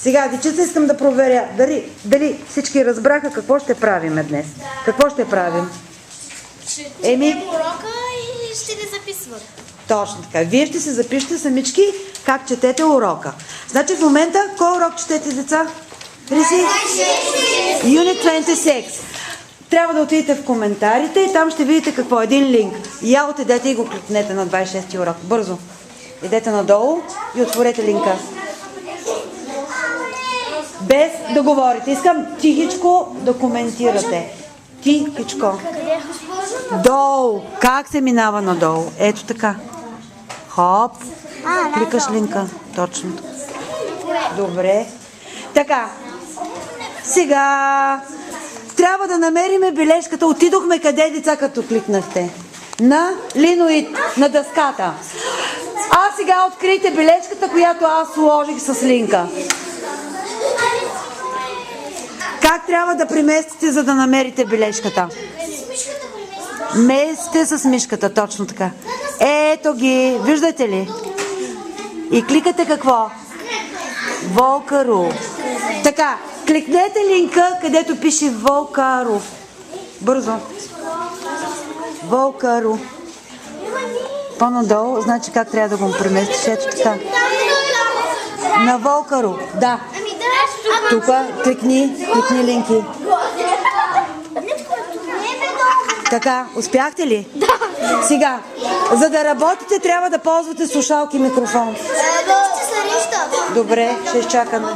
Сега, дечица, искам да проверя дали всички разбраха какво ще правим днес. Какво ще правим? Ще четем урока и ще ни записват. Точно така. Вие ще се запишете самички как четете урока. Значи в момента, кой урок четете, деца? Риси? Unit 26. Трябва да отидете в коментарите и там ще видите какво е един линк. Я отидете и го кликнете на 26-ти урок. Бързо. Идете надолу и отворете линка. Без да говорите. Искам тихичко да коментирате. Тихичко. Долу. Как се минава надолу? Ето така. Хоп. Кликаш линка. Точно. Добре. Така. Сега трябва да намериме бележката. Отидохме къде, деца, като кликнахте? На линоид, на дъската. А сега открийте бележката, която аз сложих с линка. Как трябва да преместите, за да намерите бележката? Местите с мишката, точно така. Ето ги, виждате ли? И кликате какво? Волкару. Така, кликнете линка, където пише Волкару. Бързо. Волкару. По-надолу, значи как трябва да го преместиш? Ето така. На Волкару, да. Тук кликни линки. Така, успяхте ли? Да. Сега, за да работите, трябва да ползвате слушалки и микрофон. Добре, ще изчакаме.